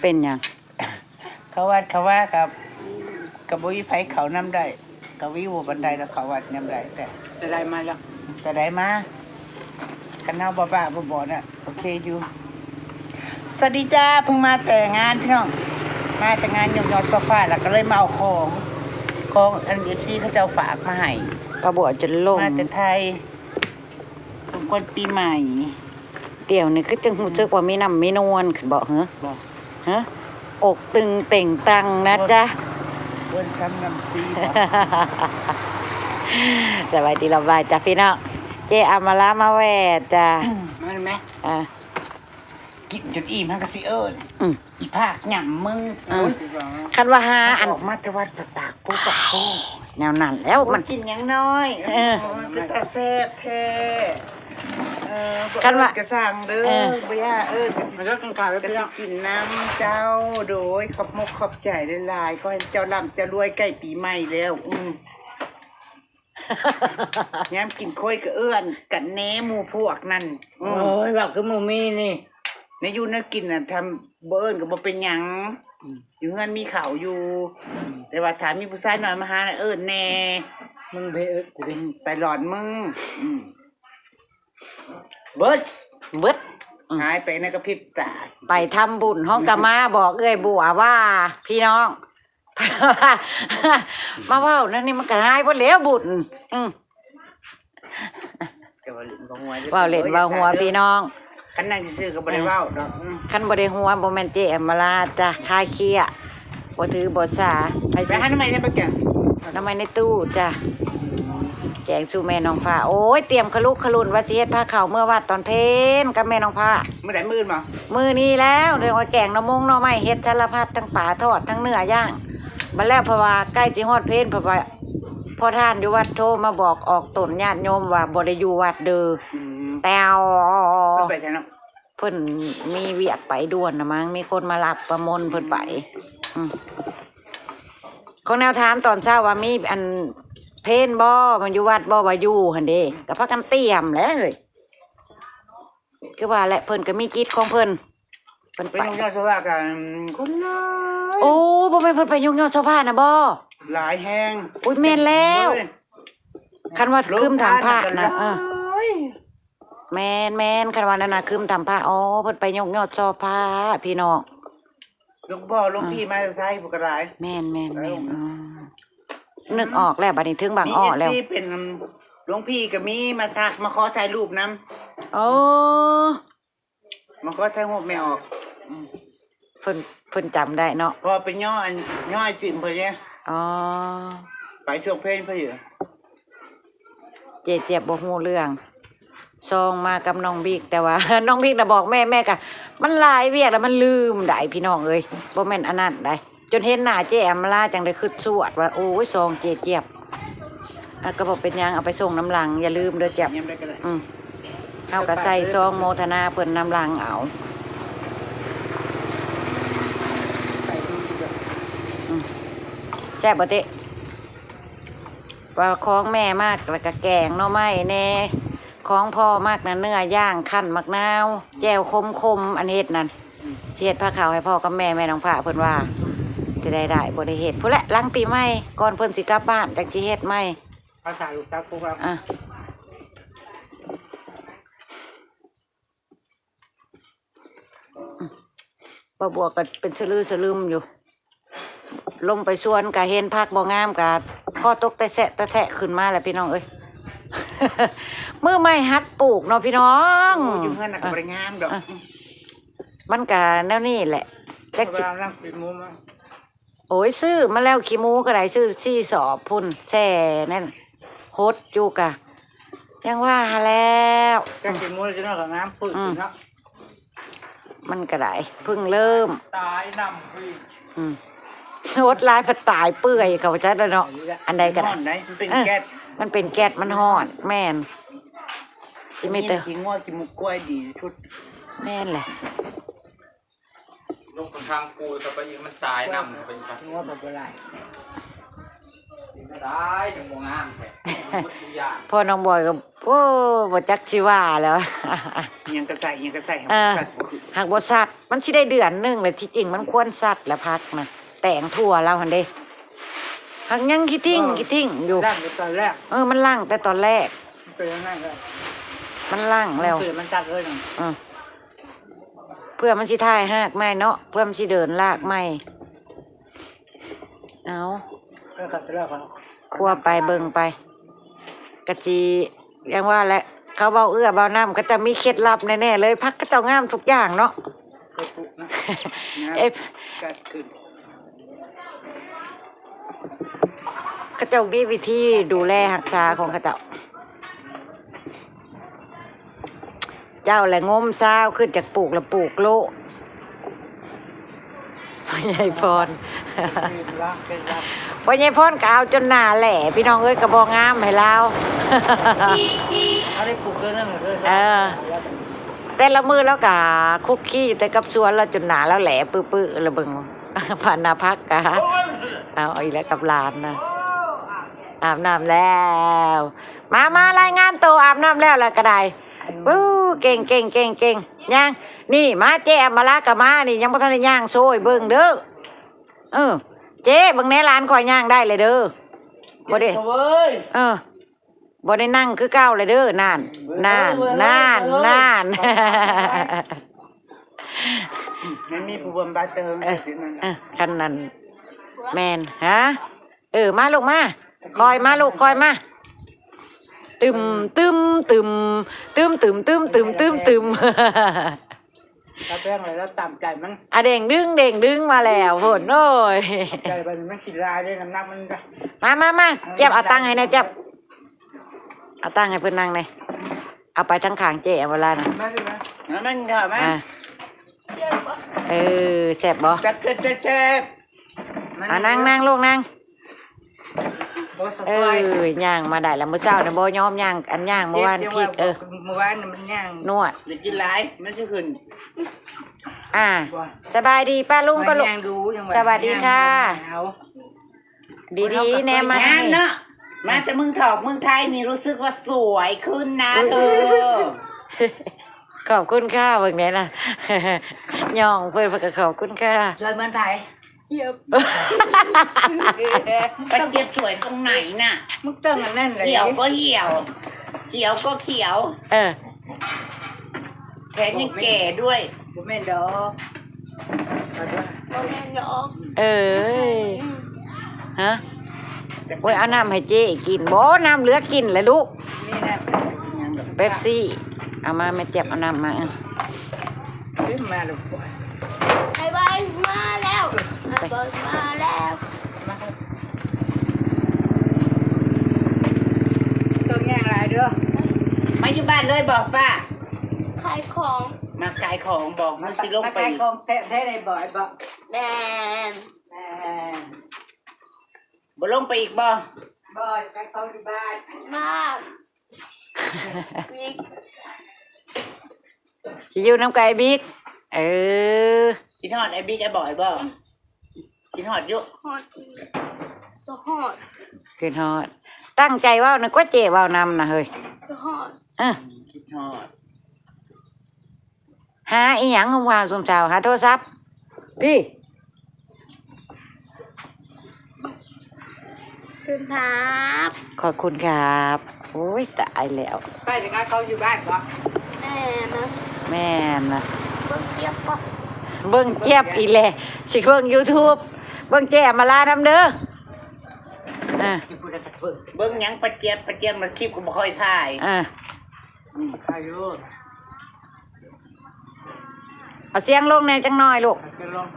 เป็นหยังเขาว่ากับบุ้ยไผเขาน้ำได้กับวิวบันไดแล้วเขาวัดน้ำได้แต่ได้มาแล้วแต่ได้มากันเฮาบ้าๆบ่ๆน่ะโอเคอยู่สวัสดีจ้าเพิ่งมาแต่งานพี่น้องมาแต่งานยอดโซฟาแล้วก็เลยมาเอาของอันFCเขาเจ้าฝากมาให้ ปลาบัวจนล่ม มาแต่ไทยของคนปีใหม่ เดี๋ยวนี้คือจังหูซึกว่ามีน้ำมีนวลขึ้นบ่เหรอ บอก ฮะอกตึงเต่งตังนะจ๊ะ เบิ้นซ้ำน้ำซีบอก สบายดีระบายจ้ะพี่น้องเจอามาลามาแวดจ้ะ มันไหม อ่ะ กินจนอิ่มฮักกะสิเอิญ อืม อีภาคหย่ำมึง คันว่าหา อั อั น น ออกมาแต่วัดปากกูปากกู แนวนั้นแล้ว มั มัน น กินหยังน้อย เออ คือตาแซ่บแท้บ่ คันว่า เอิ้กระสั่งเด้อ เออ บ่ย่าเอิ้นกะสิ มันก็กินข้าวแล้ว กะ พี่ สิ น้อง กินน้ำเจ้าโดยขอบมกขอบใจหลายๆก็ให้เจ้าร่ำเจ้ารวยใกล้ปีใหม่แล้วยามกินค่อยก็เอื้อนกันแหน่หมู่พวกนั่น โอ้ยแบบคือหมูมี่นี่ ในอยู่นักกินน่ะทำบ่เอิ้นก็บ่เป็นหยังอยู่เฮือนมีข้าวอยู่ แต่ว่าถ้ามีผู้ชายน้อยมาหาน่ะเอิ้นแหน่ มึงเพเอิร์ดกูดิ ตลอดมึงเบิด เบิด หายไปในกระพริบตา ไปทำบุญห้องกะมาบอกเอ้ยบัวว่า พี่น้อง มาเว้านั่นนี่มันก็หายบ่แล้วบุญจะว่าเล่นบ่หัว เว้าเล่นเว้าหัวพี่น้อง คันนั่งซื่อๆก็บ่ได้เว้าดอก คันบ่ได้หัวบ่แม่นเจแอมมาลาจ้ะคลายเครียดบ่ถือบ่สา ไปหาทำไมได้บ่แก่ง น้ำไม้ในตู้จ้ะแกงสู่แม่น้องผ้าโอ้ยเตรียมขลุกขลุนว่าสิเฮ็ดผ้าขาวเมื่อวัดตอนเพลกับแม่น้องผ้า มื้อใดมื้อบ่ มื้อนี้แล้วเดี๋ยวเอาแกงหน่อมงหน่อไม้เฮ็ดสารพัดทั้งป่าทอดทั้งเนื้อย่างบัดแล้วเพราะว่าใกล้สิฮอดเพลเพราะว่าพ่อท่านอยู่วัดโทรมาบอกออกตนญาติโยมว่าบ่ได้อยู่วัดเด้อแต้ว ไปแท้เนาะ เพิ่นมีเวียกไปด่วนนะมั้งมีคนมารับประมนเพิ่นไปของแนวถามตอนเช้าว่ามีอันเพนบ่มันอยู่วัดบ่ว่าอยู่หั่นเด้ก็พากันเตรียมแหล้วเอ้ยคือว่าแหละเพิ่นก็มีกิจของเพิ่นเป็น ไป ยอดสว่ากันคนหลาย โอ้บ่แม่นเพิ่นไปยุ่งยอดชาวบ้านน่ะบ่ หลายแฮง อุ้ยแม่นแล้วคันว่าคืมถามพระน่ะแม่นคันว่านั่นน่ะคืมถามพระอ๋อเพิ่นไปยุ่งยอดชาวบ้านพี่น้อง ลูกพ่อลูกพี่มาจากไทยพวกกระไร แม่นนึกออกแล้วบัดนี้ถึงบางอ้อแล้ว มีที่เป็นหลวงพี่ก็มีมาทักมาขอถ่ายรูปน้ โอ้ ำมาขอถ่ายรูปไม่ออก เพิ่นจำได้เนาะ พอเป็นย่อจิมเพื่อนเนี่ย อ๋อ ไปช่วงเพลงเพื่อนอยู่ เจ็บบ่ฮู้เรื่องซองมากับน้องบิ๊กแต่ว่า น้องบิ๊กน่ะบอกแม่ก็มันหลายเวียกแล้วมันลืมได้พี่น้องเอ้ยบ่แม่นอันนั้นได้จนเห็นหน้าเจ๊แอมลาจังได้คิดสวดว่าโอ้ยซองเจ็บก็บอกเป็นหยังเอาไปส่งน้ำหลังอย่าลืมเด้อเจ็บ ยังได้ก็ได้ เฮาก็ใส่ซองโมทนาเพิ่นน้ำหลังเอาแซ่บบ่เตะว่าของแม่มากแล้วก็แกงหน่อไม้แน่ของพ่อมากนะเนื้อย่างคั่นมักนาวแจ่วคมอันเฮ็ดนั่นสิเฮ็ดผ้าขาวให้พ่อกับแม่น้องผ้าเพิ่นว่าสิได้บ่ได้เฮ็ดพุ่นแหละหลังปีใหม่ก่อนเพิ่นสิกลับบ้านจังสิเฮ็ดใหม่ ภาษาลูกตากูครับ ป้าบัวก็เป็นสะลืมอยู่ ลงไปสวนก็เห็นพักบ่งามก็ข้อตกแต่แสะแต่แทะขึ้นมาแล้วพี่น้องเอ้ย มือไม่หัดปลูกเนาะพี่น้อง อยู่เฮือนน่ะก็บ่ได้งามดอก มันก็แนวนี้แหละ แต่ แต่ เวลานั่งปิดมุมอ่ะ โอ้ยซื้อมาแล้วขี้หมูก็ได้ซื้อ4 สอบพุ่นแช่นั่นโฮดอยู่กะยังว่าหาแล้ว แต่ปิดมุมจะนั่งกับน้ำปืนนะ มันก็ได้เพิ่งเริ่ม ตายนำพี่ โฮดลายผัดตายเปื่อยเขาจะได้เนาะอันใดก็ ฮ้ ได้ อนได้มันเป็นแก๊ส มันเป็นแก๊สมันฮ้อนแม่นที่มีแต่ กินงัวกินหมูกล้วยดีชุด แม่นแหละ ลงทางกูแต่ไปอีกมันตายนำเป็น ถึงว่าแบบอะไร ได้จังบ่งามแท้หมดทุกอย่าง พ่อน้องบอยก็โอ้บ่จักสิว่าแล้ว ยังกระใส่หากบ่สัตว์มันสิได้เดือนหนึงเลยที่จริงมันควรสัตว์แล้วพักนะแต่งทั่วแล้วหั่นเด้หักยังคิดทิ้งอยู่ ร่างในตอนแรก มันล่างแต่ตอนแรก เป็นยังไงเลย มันล่างแล้ว คือมันตัดเลยนะ เพื่อมันสิท่ายหากไม่เนาะเพื่อมันสิเดินลากไม่เอา แล้วขัดแล้วครับ คั่วไปเบิ่งไปกะจียังว่าแหละเขาเบาเอื้อเบาน้ำก็จะมีเคล็ดลับแน่ๆเลยพักก็เจ้างามทุกอย่างเนาะ เคยปลูกนะ เอ๊ะ กัดขึ้น เขาเจ้ามีวิธีดูแลรักษาของเขาเจ้าเจ้าแหละงมซาวขึ้นจากปลูกแล้วปลูกโลพ่อใหญ่พร ล้างเป็นล้าง พ่อใหญ่พรก็เอาจนหน้าแหล่พี่น้องเอ้ยกระบอกงามให้เรา เขาได้ปลูกเกินนั่นเลย แต่ละมือแล้วกะคุกกี้แต่กับสวนเราจนหนาแล้วแหล่ปื้อๆระเบิง ผ่านนาพักกะเอาอีกแล้วกับหลานนะอาบน้ำแล้ว มารายงานตัวอาบน้ำแล้วก็ได้ปู้เก่งย่างนี่มาเจ๊มาลากะมานี่ยังบ่ทันได้ย่างโซ่ยเบิ่งเด้อเจ๊เบิ่งแน่ร้านคอยย่างได้เลยเด้อบ่ได้ เว้ย บ่ได้นั่งคือเก้าเลยเด้อนาน มันมีผู้บำบัดเติมสินั่น คันนั้นแมนฮะมาลูกมาคอยมาลูกคอยมาตึม ถ้าแป้งอะไรแล้วต่ำใจมัน อะเด้งดึงมาแล้วโหนโอ้ย ใจมันกินลายด้วยน้ำหนักมันก็ มาเจ็บเอาตังค์ให้นะเจ็บเอาตังค์ให้เพื่อนนั่งเลยเอาไปทั้งขางเจ๊เวลานะ มาสิมา แล้วมันก็มา แซ่บบ่ จับเจ็บ นั่งลูกนั่ง โอ้ย ย่างมาได้แล้วมื้อเช้าเนี่ยบ่ยอมย่างอันย่างเมื่อวานพริกเมื่อวานมันย่าง นวด จะกินหลายมันสิขึ้น สบายดีป้าลุงก็ลูก ย่างดูยัง สวัสดีค่ะ ดีๆแน่มาง านเนาะมาแต่เมืองถอกเมืองไทยนี่รู้สึกว่าสวยขึ้นนะขอบคุณค่ะเบิ่งแน่น่ะ ย่องเพิ่นก็ขอบคุณค่ะ เลยมันไผ่เจี๊ยบ ปลาเจี๊ยบสวยตรงไหนน่ะ มึงเติมมันแน่นเลย เขียวก็เขียวก็เขียวแถมยังแก่ด้วย บุแม่นดอก ฮะโอ้ยเอาน้ำให้เจ๊กินบ่น้ำเหลือกินเลยลูก นี่นะ เป๊ปซี่เอามาแม่เจ็บเอาน้ำมา ขึ้นมาลูก ไอ้บอยมาแล้วไอ้บอยมาแล้ว ตัวแง่อะไรเด้อ มาอยู่บ้านเลยบอกป้า ขายของ มาขายของบอกมันสิลงไป กองแท้ในบ่อยบ่ แดน บ่ลงไปอีกบ่ บ่อยขายของที่บ้าน มากบิ๊ก สิอยู่น้ำไก่บิ๊กกินฮอดไอ้บิ๊กไอ้บ่อยบ่กินฮอดอยู่ ฮอตตัวฮอต ขึ้นฮอดตั้งใจเว้านะก็เจ๊เว้านำนะเฮ้ย ตัวฮอต กินฮอด หาอีหยังของวางสมเช้าหาโทรศัพท์พี่ ขึ้นทับ ขอบคุณครับโอ้ยตายแล้ว ใช่จากเขาอยู่บ้านบ่ แม่นะ แม่นะ เบิ้งเทียบปะ เบิ่งเจี๊ยบอีแลสิเบิ่ง YouTube เบิ่งแจ่มาลานํเด้อ เบิ่งหยังปลาเจี๊ยบมันคลิปก็บ่ค่อยถ่าย อายุ เอาเสียงลงแน่จังน้อยลูก จะลง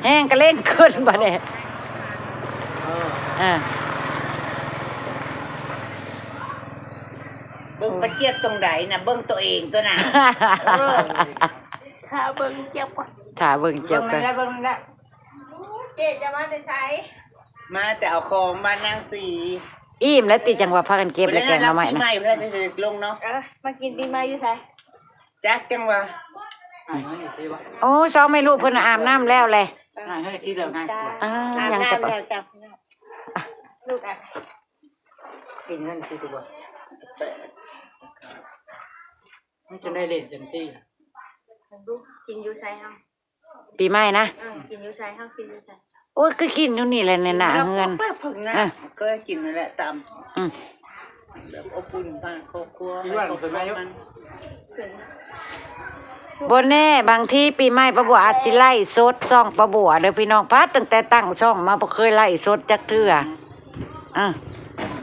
แห้งก็เล่นขึ้นบ่เนี่ยอ่า เบิ่งปลาเจี๊ยบตรงไหนน่ะเบิ่งตัวเองตัวน่ะ ถ้าเบิ้งเทียบปะ ถ้าเบิ่งเจี๊ยบกัน เบิ่งแล้ว เจ๊จะมาแต่ไส มาแต่เอาของมานั่งสี อิ่มแล้วติจังว่าพากันเก็บแล้วแกงเอาใหม่ ปี นะ ใหม่เพื่อนจะลงเนาะ มากินปีใหม่อยู่ไส จักจังว่า โอ้ซ้อมไม่รู้เพิ่นอาบน้ำแล้วแหละ ให้ที่เดียวง่ายกว่า อาบ ยัง น้ำ จะ แล้วจับลูกอ่ะ กินเงินที่ตัวไม่จะได้เล่นเต็มที่ ลูกกินยูไซเฮา ปีใหม่นะ กินยูไซเฮากินยูไซ โอ้ยก็กินอยู่นี่แหละในหน้าเฮือน แป๊บพึ่งนะ อ่ะ ก็กินนั่นแหละตาม อืม แบบอบอุ่นบ้านครอบครัว ถึง บ่แน่บางทีปีใหม่ป้าบัวอาจสิไล่สดซ่องป้าบัวเด้อพี่น้องพัดตั้งแต่ตั้งช่องมาบ่เคยไล่สดจักเทื่ออ่ะ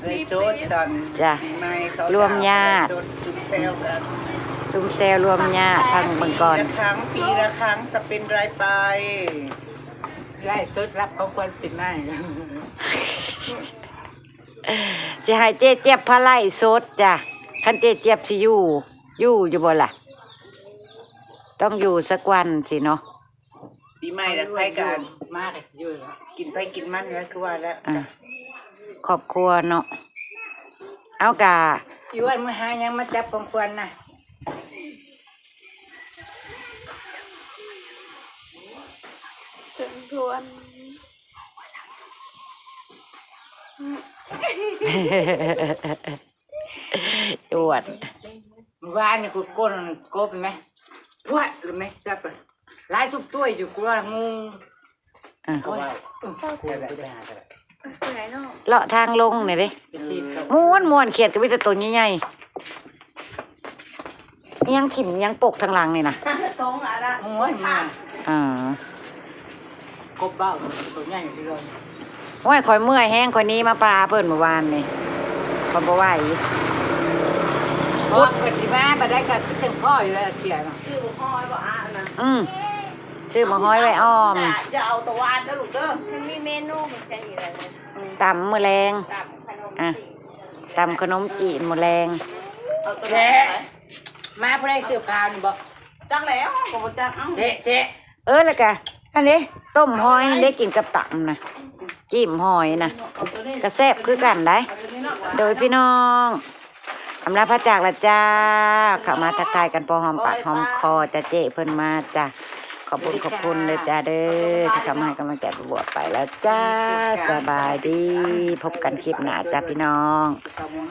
ได้โจทย์ตอน จ้ะ ปีใหม่เขา รวมญาติ โจทย์จุดเซลกัน ตุ้มแซวรวมญาติทางเบิ่งก่อน ปีละครั้งจะเป็นรายไป ไล่สุดรับของคนปิดหน้า สิให้เจ๊เจี๊ยบพาไล่สดจ้ะคันเจ๊เจี๊ยบสิอยู่บ่ล่ะ ต้องอยู่สักวันสิเนาะ ปีใหม่แล้วใครกัน มากเลยเยอะแล้ว กินไปกินมันแล้วคือว่าแล้ว อ่ะครอบครัวเนาะเอากะ อยู่วันมื่อหายังมาจับของควรนะ ถึงทวน อวด วานนี่กูก้นโกบไหมพวดหรือไม่จับเลยไล่ทุบตัวอยู่กูว่างู อ่ะ โอ้ยกูไปหาอะไร ไปไหนเนาะ เลาะทางลงหน่อยดิ ไปซีบกับ ม้วนเขียดก็มีแต่ตัวใหญ่ๆอิหยังถิ่มอิหยังปกทางหลังนี่นะ ตรงอ่ะนะ โอ้ยมา อ่าก บเบ้าตัวใหญ่อยู่ที่เรา โอ้ยคอยเมื่อยแห้งคอยนี้มาปลาเพิ่นเมื่อวานนี่คนบ่ไหว พอเกิดที่แม่มาได้ก็คือจังพ่ออยู่แล้วเสียเนาะ ชื่อพ่อไอ้บ่อ่ะนะ ซื้อมาห้อยไว้อ้อม จะเอาตะวันนะลูกเด้อ มันมีเมนูเหมือนกันอีกแล้ว ตำมื้อแรง ตับขนม อ่ะ จีน ตำขนมจีนมื้อแรง เอาตะ แช่ วันไหน มาพอได้เสียวขาวนี่บอก จังแล้วก็บ่จังเอ้า เจ๊เจ๊ แล้วกะอันนี้ต้มหอยนี่ได้กินกับตำนะจิ้มหอยนะกระแซบคือกันได้ โดยพี่น้องอำลาพระจากละจ้าเข้ามาทักทายกันพอหอมปากหอมคอจะเจ๊เพิ่นมาจ้ะขอบคุณเลยจ้าเด้อที่ทำให้กำลังใจประบวกไปแล้วจ้าสบายดี พบกันคลิปหน้าจ้าพี่น้อง กับมึง